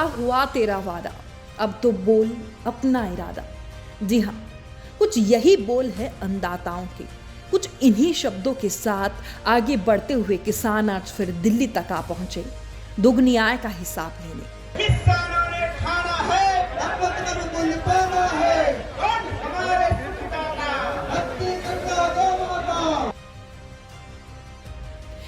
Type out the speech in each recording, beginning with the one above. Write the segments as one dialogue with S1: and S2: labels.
S1: क्या हुआ तेरा वादा, अब तो बोल अपना इरादा। जी हाँ, कुछ यही बोल है अन्नदाताओं के। कुछ इन्हीं शब्दों के साथ आगे बढ़ते हुए किसान आज फिर दिल्ली तक आ पहुंचे दोगुनी आय का हिसाब लेने।
S2: किसानों ने खाना है, अब मूल्य पाना है, कौन हमारे दुखदाता, हत्ती करता दो।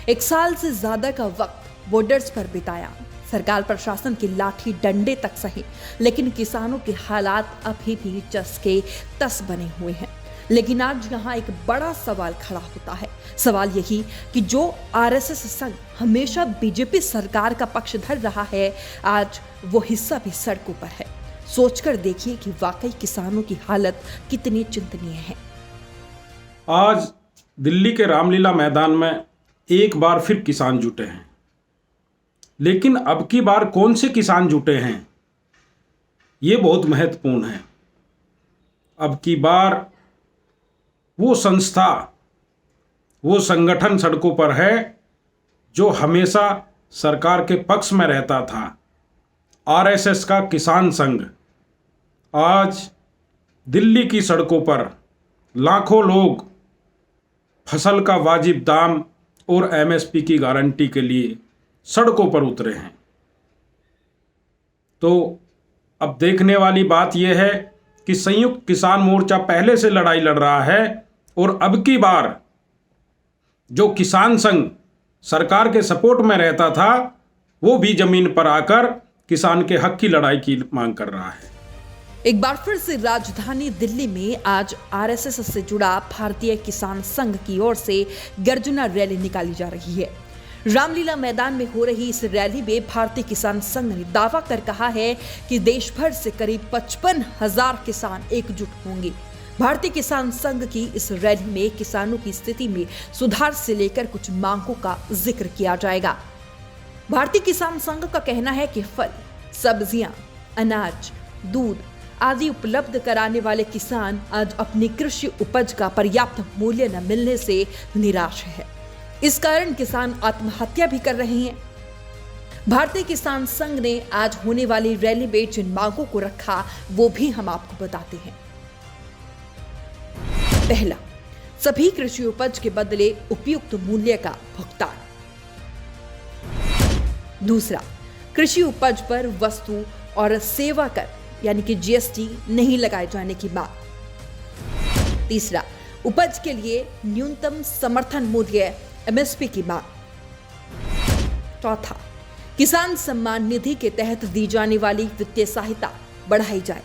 S1: 1 साल से ज्यादा का वक्त बॉर्डर्स पर बिताया, सरकार प्रशासन की लाठी डंडे तक सही, लेकिन किसानों के हालात अभी भी चस के तस बने हुए हैं। लेकिन आज यहाँ एक बड़ा सवाल खड़ा होता है। सवाल यही कि जो आरएसएस संघ हमेशा बीजेपी सरकार का पक्ष धर रहा है, आज वो हिस्सा भी सड़कों पर है। सोचकर देखिए कि वाकई किसानों की हालत कितनी चिंतनीय है।
S3: आज दिल्ली के रामलीला मैदान में एक बार फिर किसान जुटे हैं, लेकिन अब की बार कौन से किसान जुटे हैं, ये बहुत महत्वपूर्ण है। अब की बार वो संस्था, वो संगठन सड़कों पर है जो हमेशा सरकार के पक्ष में रहता था, आरएसएस का किसान संघ। आज दिल्ली की सड़कों पर लाखों लोग फसल का वाजिब दाम और एमएसपी की गारंटी के लिए सड़कों पर उतरे हैं। तो अब देखने वाली बात यह है कि संयुक्त किसान मोर्चा पहले से लड़ाई लड़ रहा है और अब की बार जो किसान संघ सरकार के सपोर्ट में रहता था, वो भी जमीन पर आकर किसान के हक की लड़ाई की मांग कर रहा है।
S1: एक बार फिर से राजधानी दिल्ली में आज आरएसएस से जुड़ा भारतीय किसान संघ की ओर से गर्जना रैली निकाली जा रही है। रामलीला मैदान में हो रही इस रैली में भारतीय किसान संघ ने दावा कर कहा है कि देश भर से करीब 55,000 किसान एकजुट होंगे। भारतीय किसान संघ की इस रैली में किसानों की स्थिति में सुधार से लेकर कुछ मांगों का जिक्र किया जाएगा। भारतीय किसान संघ का कहना है कि फल, सब्जियां, अनाज, दूध आदि उपलब्ध कराने वाले किसान आज अपनी कृषि उपज का पर्याप्त मूल्य न मिलने से निराश है। इस कारण किसान आत्महत्या भी कर रहे हैं। भारतीय किसान संघ ने आज होने वाली रैली में जिन मांगों को रखा, वो भी हम आपको बताते हैं। पहला, सभी कृषि उपज के बदले उपयुक्त मूल्य का भुगतान। दूसरा, कृषि उपज पर वस्तु और सेवा कर यानी कि जीएसटी नहीं लगाए जाने की मांग। तीसरा, उपज के लिए न्यूनतम समर्थन मूल्य एमएसपी की मांग। चौथा, किसान सम्मान निधि के तहत दी जाने वाली वित्तीय सहायता बढ़ाई जाए।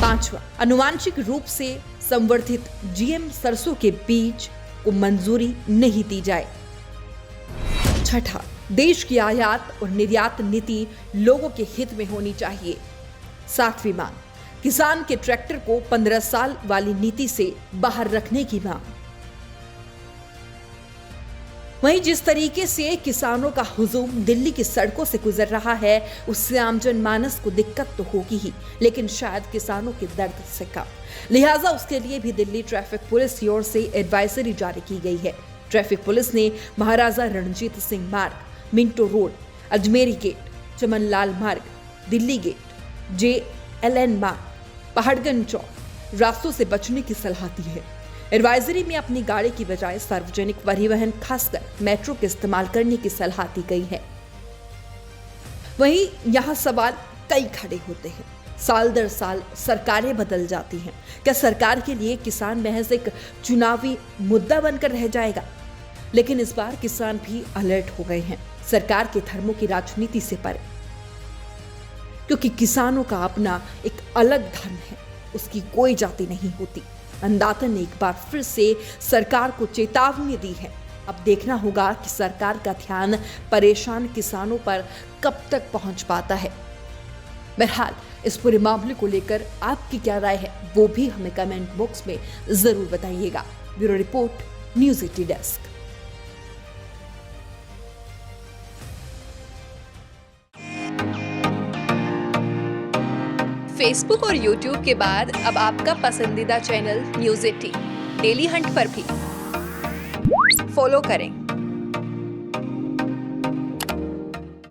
S1: पांचवा, अनुवांशिक रूप से संवर्धित जीएम सरसों के बीज को मंजूरी नहीं दी जाए। छठा, देश की आयात और निर्यात नीति लोगों के हित में होनी चाहिए। सातवीं मांग, किसान के ट्रैक्टर को 15 साल वाली नीति से बाहर रखने की मांग। वहीं जिस तरीके से किसानों का हुजूम दिल्ली की सड़कों से गुजर रहा है, उससे आम जनमानस को दिक्कत तो होगी ही, लेकिन शायद किसानों के दर्द से कम। लिहाजा उसके लिए भी दिल्ली ट्रैफिक पुलिस की ओर से एडवाइजरी जारी की गई है। ट्रैफिक पुलिस ने महाराजा Ranjit Singh Marg, Minto road, Ajmeri gate, Chamanlal Marg, Delhi gate, JLN मार्ग, पहाड़गंज चौक रास्तों से बचने की सलाह दी है। एडवाइजरी में अपनी गाड़ी की बजाय सार्वजनिक परिवहन, खासकर मेट्रो के इस्तेमाल करने की सलाह दी गई है। वहीं यहाँ सवाल कई खड़े होते हैं। साल दर साल सरकारें बदल जाती हैं, क्या सरकार के लिए किसान महज एक चुनावी मुद्दा बनकर रह जाएगा? लेकिन इस बार किसान भी अलर्ट हो गए हैं, सरकार के धर्मों की राजनीति से परे, क्योंकि किसानों का अपना एक अलग धर्म है, उसकी कोई जाति नहीं होती। अन्नदाता ने एक बार फिर से सरकार को चेतावनी दी है। अब देखना होगा कि सरकार का ध्यान परेशान किसानों पर कब तक पहुंच पाता है। बहरहाल इस पूरे मामले को लेकर आपकी क्या राय है, वो भी हमें कमेंट बॉक्स में जरूर बताइएगा। Bureau report, news 80 desk.
S4: Facebook और यूट्यूब के बाद अब आपका पसंदीदा चैनल न्यूज़ 80 डेली हंट पर भी फॉलो करें।